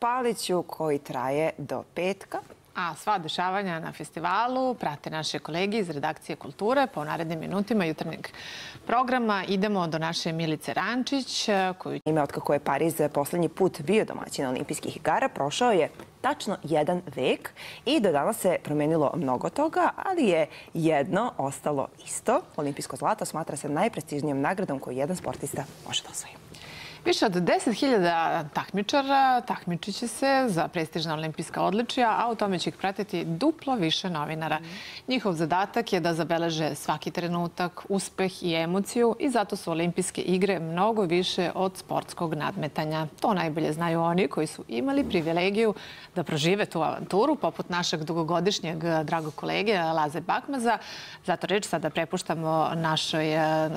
Paliću koji traje do petka. A sva dešavanja na festivalu prate naše kolege iz redakcije Kulture. Po narednim minutima jutarnjeg programa idemo do naše Milice Rančić. Ime otkako je Pariz poslednji put bio domaćin olimpijskih igara, prošao je tačno 1 vek i do danas se promenilo mnogo toga, ali je jedno ostalo isto. Olimpijsko zlato smatra se najprestižnijom nagradom koju jedan sportista može da osvoji. Više od 10.000 takmičara takmičit će se za prestižna olimpijska odličja, a u tome će ih pratiti duplo više novinara. Njihov zadatak je da zabeleže svaki trenutak, uspeh i emociju i zato su olimpijske igre mnogo više od sportskog nadmetanja. To najbolje znaju oni koji su imali privilegiju da prožive tu avanturu, poput našeg dugogodišnjeg dragog kolege Laze Bakmaza. Zato reč sada prepuštamo našoj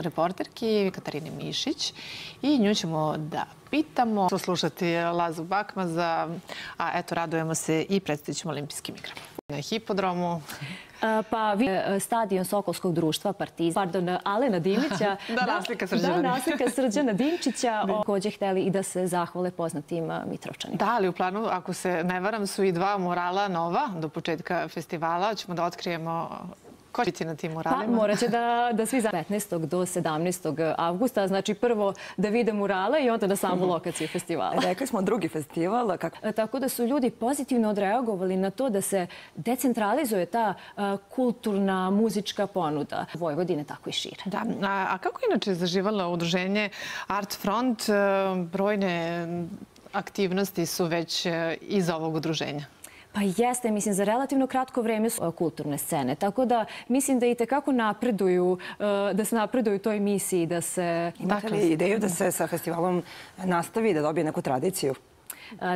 reporterki Katarini Mišić i nju ćemo da pitamo. Slušati Lazu Bakmaza, a eto, radujemo se i predstavit ćemo olimpijskim igrama. Na hipodromu. Pa stadion Sokolskog društva Partizan, pardon, Alena Dimića. Da, naslika Srđana. Da, naslika Srđana Dimčića. Takođe hteli i da se zahvale poznatim Mitrovčanima. Da, ali u planu, ako se ne varam, su i 2 murala nova do početka festivala. Ćemo da otkrijemo ko će biti na tim muralima. Pa, morat će da svi za 15. do 17. avgusta. Znači prvo da vide murale i onda na samu lokaciju festivala. Rekli smo drugi festival. Tako da su ljudi pozitivno odreagovali na to da se decentralizuje ta kulturna, muzička ponuda Vojvodine, tako i šire. Da, a kako inače zaživalo udruženje Art Front? Brojne aktivnosti su već iz ovog udruženja. Pa jeste, mislim, za relativno kratko vreme su kulturne scene. Tako da mislim da i tekako napreduju, da se napreduju u toj misiji, da se... Imate li ideju da se sa festivalom nastavi, da dobije neku tradiciju?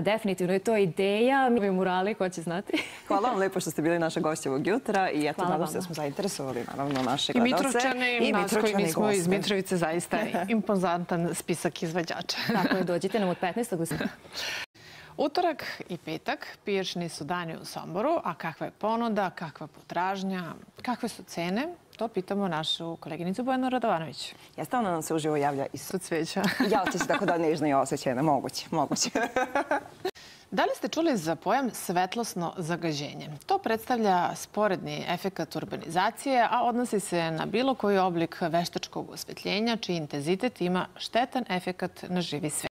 Definitivno je to ideja. Mi murali, ko će znati. Hvala vam lepo što ste bili naša gošća ovog jutra i eto, nadam se da smo zainteresovali, naravno, naše gledalce. I Mitrovčani, nas koji mi smo iz Mitrovice, zaista impozantan spisak izvođača. Tako je, dođite nam od 15. Utorak i petak pijačni su dani u Somboru, a kakva je ponuda, kakva potražnja, kakve su cene, to pitamo našu koleginicu Bojanu Radovanović. Jeste ona nam se uživo javlja iz cveća. Ja će se tako da nežno i osjećajna, moguće. Da li ste čuli za pojam svetlosno zagađenje? To predstavlja sporedni efekat urbanizacije, a odnosi se na bilo koji oblik veštačkog osvetljenja čiji intenzitet ima štetan efekat na živi svet.